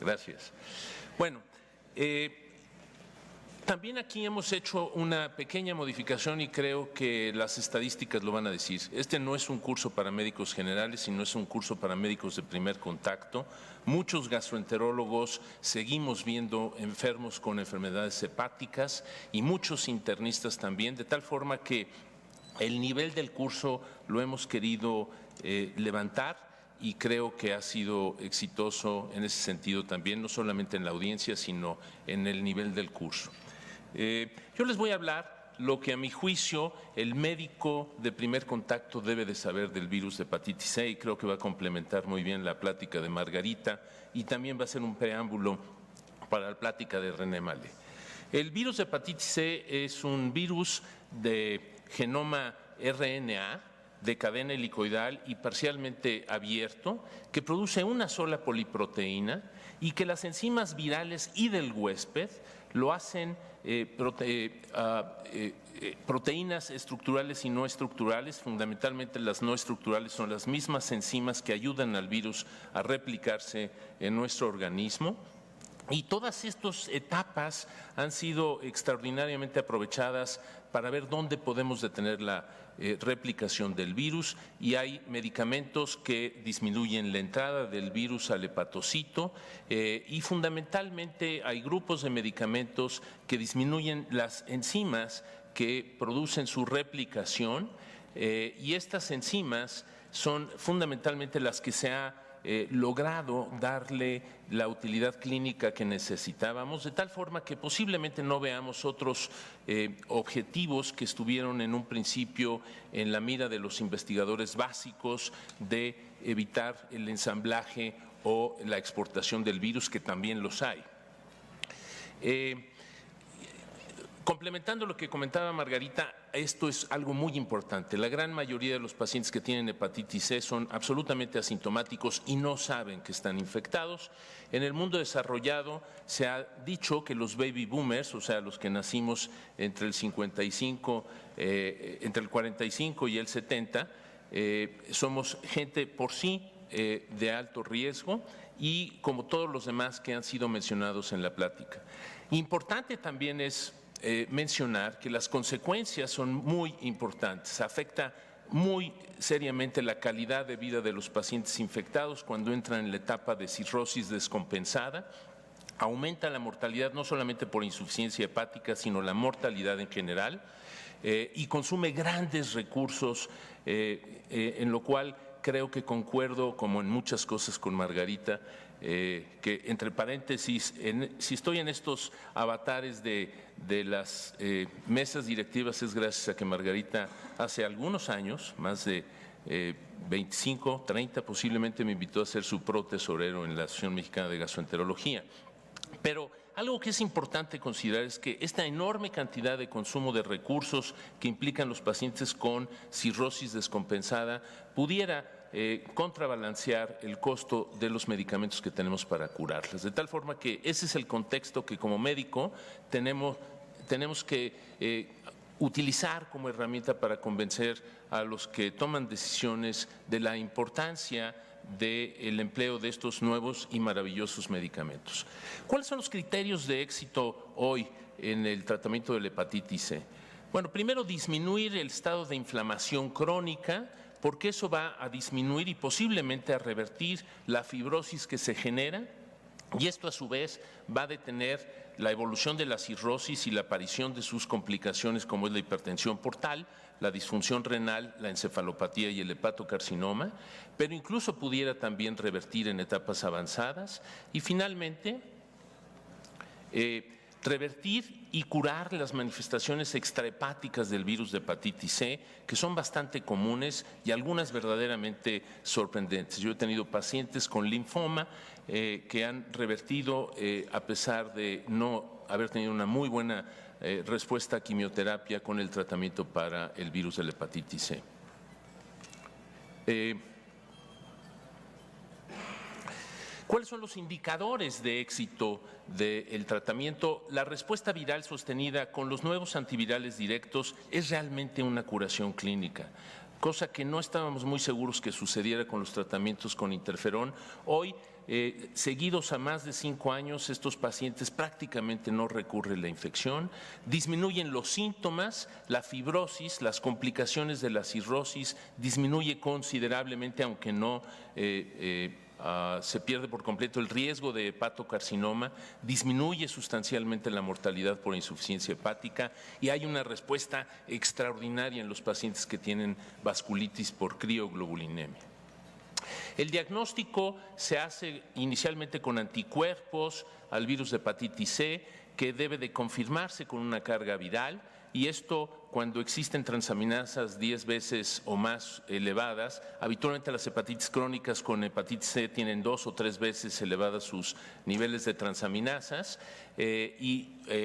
Gracias. Bueno, también aquí hemos hecho una pequeña modificación y creo que las estadísticas lo van a decir. Este no es un curso para médicos generales, sino es un curso para médicos de primer contacto. Muchos gastroenterólogos seguimos viendo enfermos con enfermedades hepáticas y muchos internistas también, de tal forma que el nivel del curso lo hemos querido levantar. Y creo que ha sido exitoso en ese sentido también, no solamente en la audiencia, sino en el nivel del curso. Yo les voy a hablar lo que a mi juicio el médico de primer contacto debe de saber del virus de hepatitis C, y creo que va a complementar muy bien la plática de Margarita y también va a ser un preámbulo para la plática de René Mallet. El virus de hepatitis C es un virus de genoma RNA, de cadena helicoidal y parcialmente abierto, que produce una sola poliproteína y que las enzimas virales y del huésped lo hacen proteínas estructurales y no estructurales. Fundamentalmente las no estructurales son las mismas enzimas que ayudan al virus a replicarse en nuestro organismo. Y todas estas etapas han sido extraordinariamente aprovechadas para ver dónde podemos detener la replicación del virus, y hay medicamentos que disminuyen la entrada del virus al hepatocito y fundamentalmente hay grupos de medicamentos que disminuyen las enzimas que producen su replicación y estas enzimas son fundamentalmente las que se ha logrado darle la utilidad clínica que necesitábamos, de tal forma que posiblemente no veamos otros objetivos que estuvieron en un principio en la mira de los investigadores básicos de evitar el ensamblaje o la exportación del virus, que también los hay. Complementando lo que comentaba Margarita, esto es algo muy importante. La gran mayoría de los pacientes que tienen hepatitis C son absolutamente asintomáticos y no saben que están infectados. En el mundo desarrollado se ha dicho que los baby boomers, o sea, los que nacimos entre el 55, entre el 45 y el 70, somos gente por sí de alto riesgo y como todos los demás que han sido mencionados en la plática. Importante también es mencionar que las consecuencias son muy importantes, afecta muy seriamente la calidad de vida de los pacientes infectados cuando entran en la etapa de cirrosis descompensada, aumenta la mortalidad no solamente por insuficiencia hepática, sino la mortalidad en general y consume grandes recursos, en lo cual creo que concuerdo, como en muchas cosas, con Margarita, que entre paréntesis, si estoy en estos avatares de las mesas directivas es gracias a que Margarita hace algunos años, más de 25, 30 posiblemente, me invitó a ser su protesorero en la Asociación Mexicana de Gastroenterología. Pero algo que es importante considerar es que esta enorme cantidad de consumo de recursos que implican los pacientes con cirrosis descompensada pudiera contrabalancear el costo de los medicamentos que tenemos para curarlas. De tal forma que ese es el contexto que como médico tenemos que utilizar como herramienta para convencer a los que toman decisiones de la importancia del empleo de estos nuevos y maravillosos medicamentos. ¿Cuáles son los criterios de éxito hoy en el tratamiento de la hepatitis C? Bueno, primero, disminuir el estado de inflamación crónica, porque eso va a disminuir y posiblemente a revertir la fibrosis que se genera, y esto a su vez va a detener la evolución de la cirrosis y la aparición de sus complicaciones como es la hipertensión portal, la disfunción renal, la encefalopatía y el hepatocarcinoma, pero incluso pudiera también revertir en etapas avanzadas y finalmente revertir y curar las manifestaciones extrahepáticas del virus de hepatitis C, que son bastante comunes y algunas verdaderamente sorprendentes. Yo he tenido pacientes con linfoma que han revertido a pesar de no haber tenido una muy buena respuesta a quimioterapia con el tratamiento para el virus de la hepatitis C. ¿Cuáles son los indicadores de éxito del tratamiento? La respuesta viral sostenida con los nuevos antivirales directos es realmente una curación clínica, cosa que no estábamos muy seguros que sucediera con los tratamientos con interferón. Hoy seguidos a más de 5 años, estos pacientes prácticamente no recurren la infección, disminuyen los síntomas, la fibrosis, las complicaciones de la cirrosis disminuye considerablemente, aunque no se pierde por completo el riesgo de hepatocarcinoma, disminuye sustancialmente la mortalidad por insuficiencia hepática y hay una respuesta extraordinaria en los pacientes que tienen vasculitis por crioglobulinemia. El diagnóstico se hace inicialmente con anticuerpos al virus de hepatitis C, que debe de confirmarse con una carga viral, y esto cuando existen transaminasas 10 veces o más elevadas. Habitualmente las hepatitis crónicas con hepatitis C tienen 2 o 3 veces elevadas sus niveles de transaminasas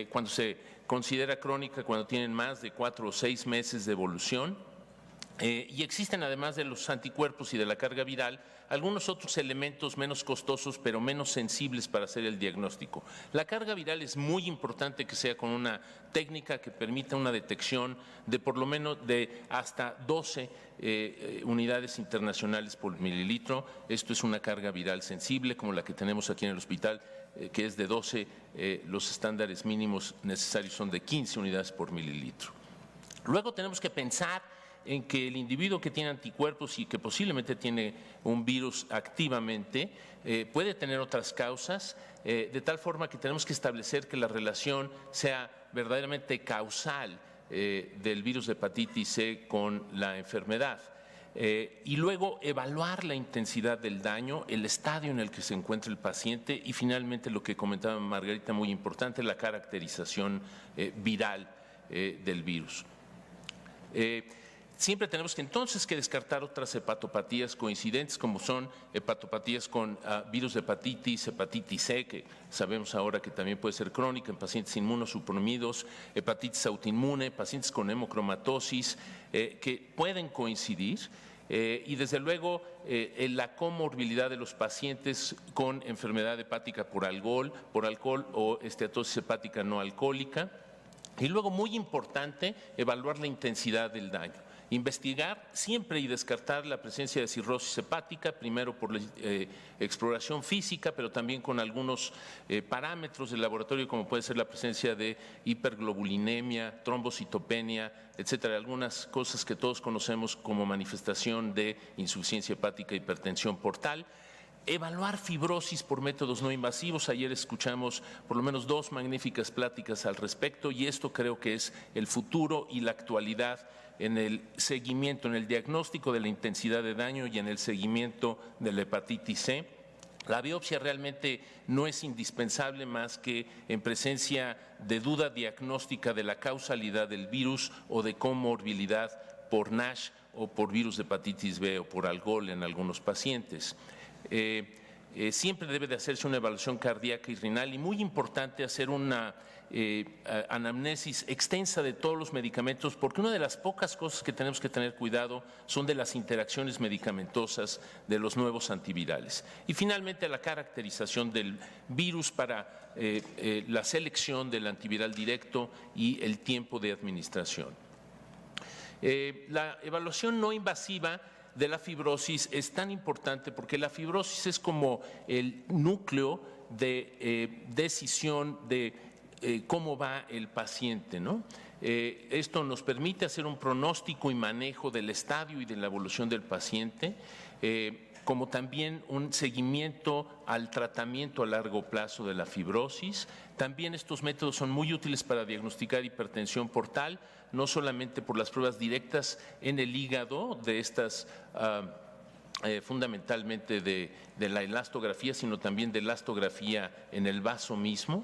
cuando se considera crónica, cuando tienen más de 4 o 6 meses de evolución. Y existen, además de los anticuerpos y de la carga viral, algunos otros elementos menos costosos pero menos sensibles para hacer el diagnóstico. La carga viral es muy importante que sea con una técnica que permita una detección de por lo menos de hasta 12 unidades internacionales por mililitro. Esto es una carga viral sensible como la que tenemos aquí en el hospital, que es de 12, los estándares mínimos necesarios son de 15 unidades por mililitro. Luego tenemos que pensar en que el individuo que tiene anticuerpos y que posiblemente tiene un virus activamente puede tener otras causas, de tal forma que tenemos que establecer que la relación sea verdaderamente causal del virus de hepatitis C con la enfermedad. Y luego evaluar la intensidad del daño, el estadio en el que se encuentra el paciente y finalmente lo que comentaba Margarita, muy importante, la caracterización viral del virus. Siempre tenemos que entonces descartar otras hepatopatías coincidentes, como son hepatopatías con virus de hepatitis C, que sabemos ahora que también puede ser crónica en pacientes inmunosuprimidos, hepatitis autoinmune, pacientes con hemocromatosis, que pueden coincidir. Y desde luego la comorbilidad de los pacientes con enfermedad hepática por alcohol o esteatosis hepática no alcohólica. Y luego, muy importante, evaluar la intensidad del daño. Investigar siempre y descartar la presencia de cirrosis hepática, primero por la exploración física, pero también con algunos parámetros del laboratorio, como puede ser la presencia de hiperglobulinemia, trombocitopenia, etcétera, algunas cosas que todos conocemos como manifestación de insuficiencia hepática e hipertensión portal. Evaluar fibrosis por métodos no invasivos. Ayer escuchamos por lo menos 2 magníficas pláticas al respecto y esto creo que es el futuro y la actualidad en el seguimiento, en el diagnóstico de la intensidad de daño y en el seguimiento de la hepatitis C. La biopsia realmente no es indispensable más que en presencia de duda diagnóstica de la causalidad del virus o de comorbilidad por NASH o por virus de hepatitis B o por alcohol en algunos pacientes. Siempre debe de hacerse una evaluación cardíaca y renal y muy importante hacer una anamnesis extensa de todos los medicamentos, porque una de las pocas cosas que tenemos que tener cuidado son de las interacciones medicamentosas de los nuevos antivirales. Y finalmente la caracterización del virus para la selección del antiviral directo y el tiempo de administración. La evaluación no invasiva de la fibrosis es tan importante porque la fibrosis es como el núcleo de decisión de cómo va el paciente, ¿no? Esto nos permite hacer un pronóstico y manejo del estadio y de la evolución del paciente, como también un seguimiento al tratamiento a largo plazo de la fibrosis. También estos métodos son muy útiles para diagnosticar hipertensión portal, no solamente por las pruebas directas en el hígado de estas fundamentalmente de la elastografía, sino también de elastografía en el vaso mismo.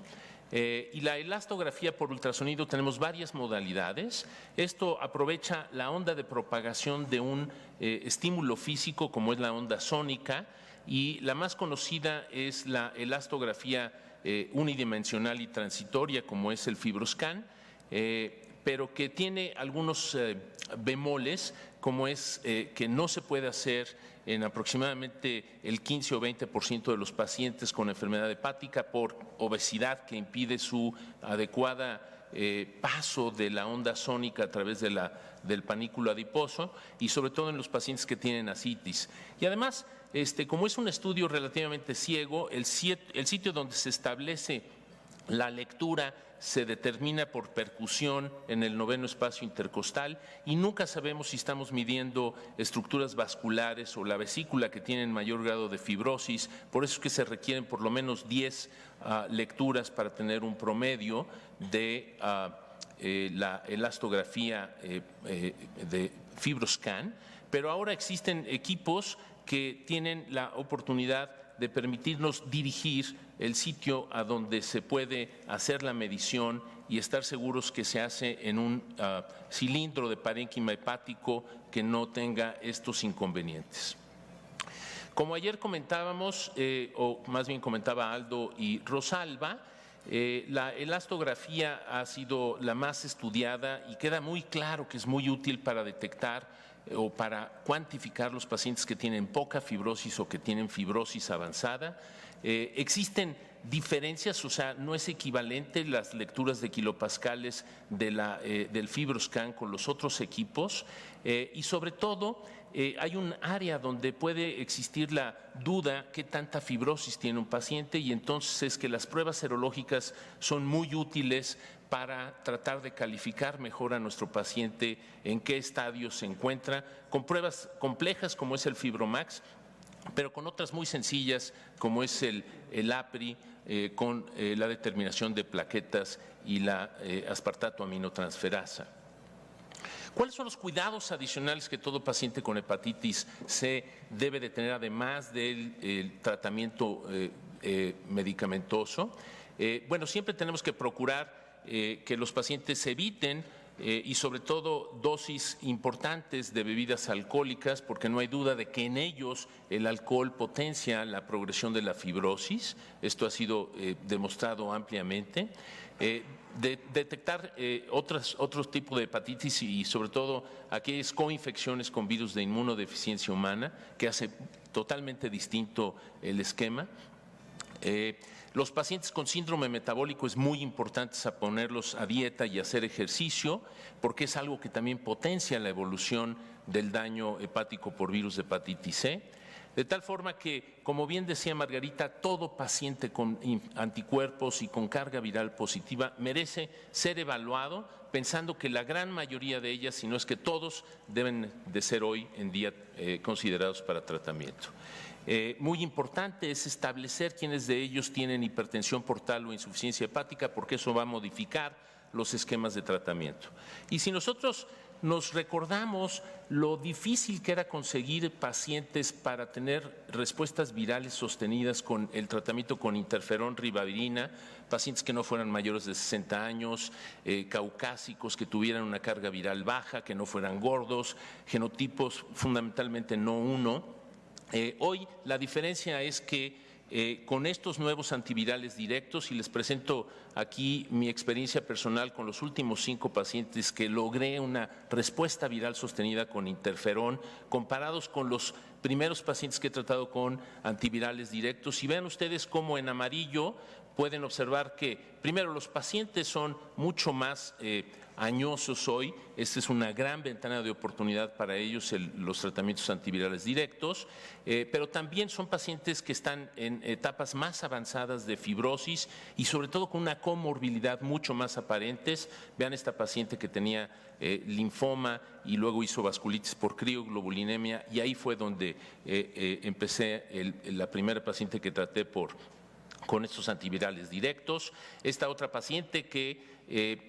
Y la elastografía por ultrasonido tenemos varias modalidades. Esto aprovecha la onda de propagación de un estímulo físico como es la onda sónica y la más conocida es la elastografía unidimensional y transitoria como es el FibroScan, pero que tiene algunos bemoles, como es que no se puede hacer en aproximadamente el 15 o 20% de los pacientes con enfermedad hepática por obesidad que impide su adecuada paso de la onda sónica a través del panículo adiposo y sobre todo en los pacientes que tienen ascitis. Y además, como es un estudio relativamente ciego, el sitio donde se establece la lectura se determina por percusión en el 9º espacio intercostal y nunca sabemos si estamos midiendo estructuras vasculares o la vesícula que tienen mayor grado de fibrosis. Por eso es que se requieren por lo menos 10 lecturas para tener un promedio de la elastografía de FibroScan. Pero ahora existen equipos que tienen la oportunidad de permitirnos dirigir el sitio a donde se puede hacer la medición y estar seguros que se hace en un cilindro de parénquima hepático que no tenga estos inconvenientes. Como ayer comentábamos, o más bien comentaba Aldo y Rosalba, la elastografía ha sido la más estudiada y queda muy claro que es muy útil para detectar o para cuantificar los pacientes que tienen poca fibrosis o que tienen fibrosis avanzada. Existen diferencias, o sea, no es equivalente las lecturas de kilopascales del FibroScan con los otros equipos y sobre todo hay un área donde puede existir la duda qué tanta fibrosis tiene un paciente y entonces es que las pruebas serológicas son muy útiles para tratar de calificar mejor a nuestro paciente en qué estadio se encuentra, con pruebas complejas como es el FibroMax, pero con otras muy sencillas como es el APRI, con la determinación de plaquetas y la aspartato aminotransferasa. ¿Cuáles son los cuidados adicionales que todo paciente con hepatitis C debe de tener además del tratamiento medicamentoso? Bueno, siempre tenemos que procurar que los pacientes eviten y sobre todo dosis importantes de bebidas alcohólicas, porque no hay duda de que en ellos el alcohol potencia la progresión de la fibrosis. Esto ha sido demostrado ampliamente. Detectar otros tipos de hepatitis y sobre todo aquellas coinfecciones con virus de inmunodeficiencia humana, que hace totalmente distinto el esquema. Los pacientes con síndrome metabólico es muy importante ponerlos a dieta y hacer ejercicio porque es algo que también potencia la evolución del daño hepático por virus de hepatitis C. De tal forma que, como bien decía Margarita, todo paciente con anticuerpos y con carga viral positiva merece ser evaluado pensando que la gran mayoría de ellas, si no es que todos, deben de ser hoy en día considerados para tratamiento. Muy importante es establecer quiénes de ellos tienen hipertensión portal o insuficiencia hepática, porque eso va a modificar los esquemas de tratamiento. Y si nosotros nos recordamos lo difícil que era conseguir pacientes para tener respuestas virales sostenidas con el tratamiento con interferón ribavirina, pacientes que no fueran mayores de 60 años, caucásicos, que tuvieran una carga viral baja, que no fueran gordos, genotipos fundamentalmente no 1. Hoy la diferencia es que con estos nuevos antivirales directos, y les presento aquí mi experiencia personal con los últimos 5 pacientes que logré una respuesta viral sostenida con interferón, comparados con los primeros pacientes que he tratado con antivirales directos. Y vean ustedes cómo en amarillo pueden observar que, primero, los pacientes son mucho más añosos hoy. Esta es una gran ventana de oportunidad para ellos, los tratamientos antivirales directos, pero también son pacientes que están en etapas más avanzadas de fibrosis y sobre todo con una comorbilidad mucho más aparentes. Vean esta paciente que tenía linfoma y luego hizo vasculitis por crioglobulinemia, y ahí fue donde empecé la primera paciente que traté con estos antivirales directos. Esta otra paciente que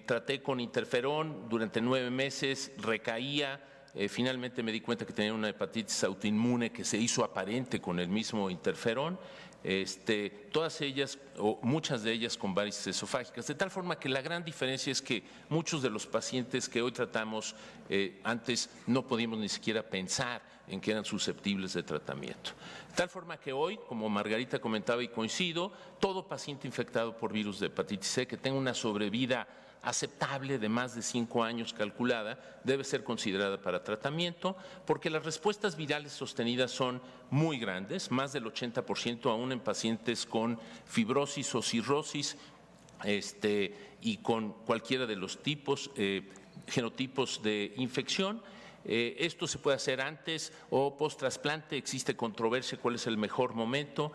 traté con interferón durante 9 meses, recaía, finalmente me di cuenta que tenía una hepatitis autoinmune que se hizo aparente con el mismo interferón, todas ellas o muchas de ellas con varices esofágicas, de tal forma que la gran diferencia es que muchos de los pacientes que hoy tratamos antes no podíamos ni siquiera pensar en que eran susceptibles de tratamiento. De tal forma que hoy, como Margarita comentaba y coincido, todo paciente infectado por virus de hepatitis C que tenga una sobrevida aceptable de más de 5 años calculada debe ser considerada para tratamiento, porque las respuestas virales sostenidas son muy grandes, más del 80% aún en pacientes con fibrosis o cirrosis y con cualquiera de los genotipos de infección. Esto se puede hacer antes o post-trasplante. Existe controversia cuál es el mejor momento,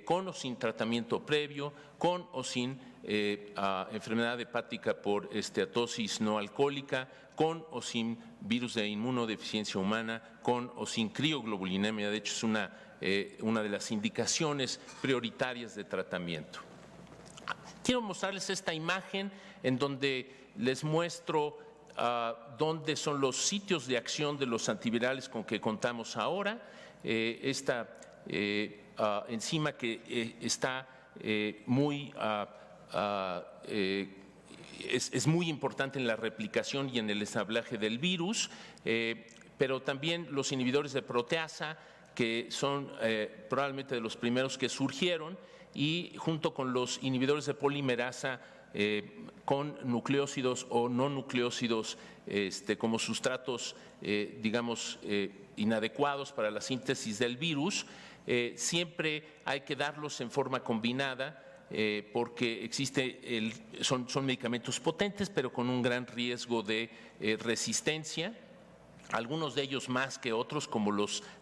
con o sin tratamiento previo, con o sin enfermedad hepática por esteatosis no alcohólica, con o sin virus de inmunodeficiencia humana, con o sin crioglobulinemia. De hecho, es una de las indicaciones prioritarias de tratamiento. Quiero mostrarles esta imagen en donde les muestro dónde son los sitios de acción de los antivirales con que contamos ahora. Esta enzima que está muy es muy importante en la replicación y en el ensamblaje del virus, pero también los inhibidores de proteasa, que son probablemente de los primeros que surgieron, y junto con los inhibidores de polimerasa con nucleósidos o no nucleósidos como sustratos, digamos, inadecuados para la síntesis del virus, siempre hay que darlos en forma combinada, porque son medicamentos potentes, pero con un gran riesgo de resistencia. Algunos de ellos más que otros, como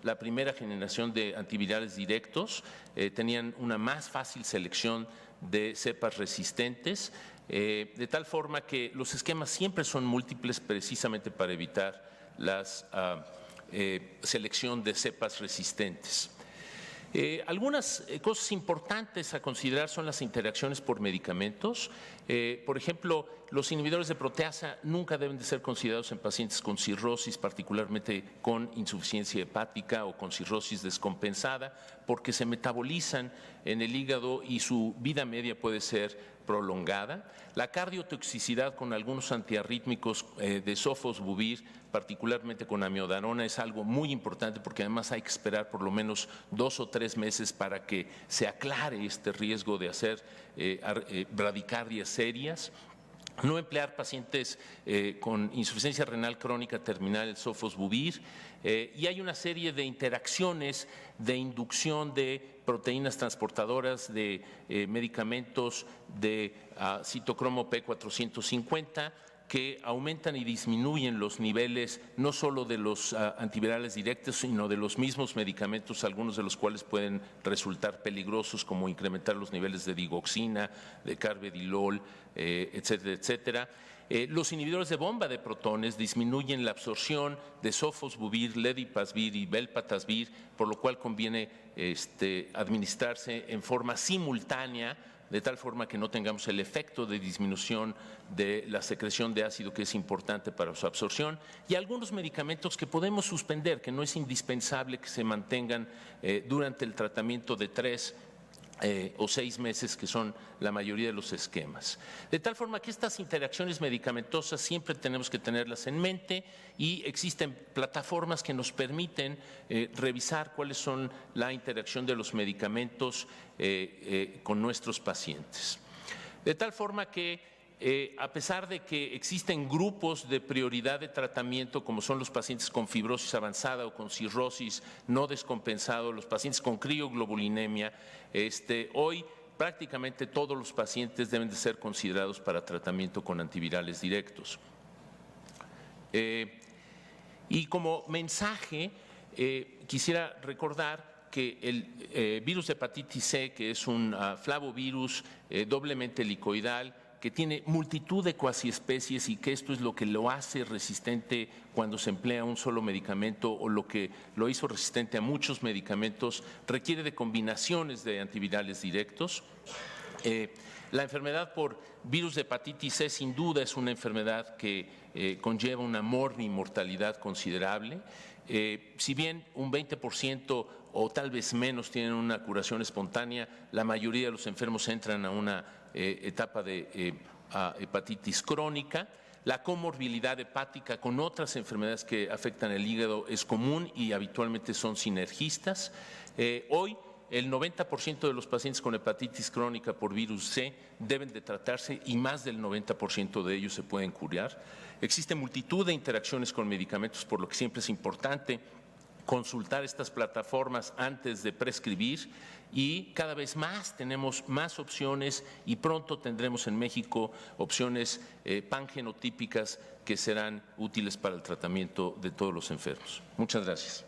la primera generación de antivirales directos, tenían una más fácil selección de cepas resistentes, de tal forma que los esquemas siempre son múltiples precisamente para evitar la selección de cepas resistentes. Algunas cosas importantes a considerar son las interacciones por medicamentos. Por ejemplo, los inhibidores de proteasa nunca deben de ser considerados en pacientes con cirrosis, particularmente con insuficiencia hepática o con cirrosis descompensada, porque se metabolizan en el hígado y su vida media puede ser prolongada. La cardiotoxicidad con algunos antiarrítmicos de sofosbuvir, particularmente con amiodarona, es algo muy importante, porque además hay que esperar por lo menos 2 o 3 meses para que se aclare este riesgo de hacer bradicardias serias. No emplear pacientes con insuficiencia renal crónica terminal, el sofosbuvir, y hay una serie de interacciones de inducción de proteínas transportadoras de medicamentos de citocromo P450 que aumentan y disminuyen los niveles no solo de los antivirales directos, sino de los mismos medicamentos, algunos de los cuales pueden resultar peligrosos, como incrementar los niveles de digoxina, de carvedilol, etcétera, etcétera. Los inhibidores de bomba de protones disminuyen la absorción de sofosbuvir, ledipasvir y belpatasvir, por lo cual conviene administrarse en forma simultánea, de tal forma que no tengamos el efecto de disminución de la secreción de ácido, que es importante para su absorción, y algunos medicamentos que podemos suspender, que no es indispensable que se mantengan durante el tratamiento de 3 o 6 meses, que son la mayoría de los esquemas. De tal forma que estas interacciones medicamentosas siempre tenemos que tenerlas en mente, y existen plataformas que nos permiten revisar cuáles son la interacción de los medicamentos con nuestros pacientes. De tal forma que a pesar de que existen grupos de prioridad de tratamiento, como son los pacientes con fibrosis avanzada o con cirrosis no descompensado, los pacientes con crioglobulinemia, hoy prácticamente todos los pacientes deben de ser considerados para tratamiento con antivirales directos. Y como mensaje, quisiera recordar que el virus de hepatitis C, que es un flavovirus doblemente helicoidal, que tiene multitud de cuasiespecies, y que esto es lo que lo hace resistente cuando se emplea un solo medicamento, o lo que lo hizo resistente a muchos medicamentos, requiere de combinaciones de antivirales directos. La enfermedad por virus de hepatitis C sin duda es una enfermedad que conlleva una mortalidad considerable. Si bien un 20% o tal vez menos tienen una curación espontánea, la mayoría de los enfermos entran a una etapa de hepatitis crónica. La comorbilidad hepática con otras enfermedades que afectan el hígado es común y habitualmente son sinergistas. Hoy el 90% de los pacientes con hepatitis crónica por virus C deben de tratarse, y más del 90% de ellos se pueden curar. Existe multitud de interacciones con medicamentos, por lo que siempre es importante consultar estas plataformas antes de prescribir y cada vez más tenemos más opciones y pronto tendremos en México opciones pangenotípicas que serán útiles para el tratamiento de todos los enfermos. Muchas gracias.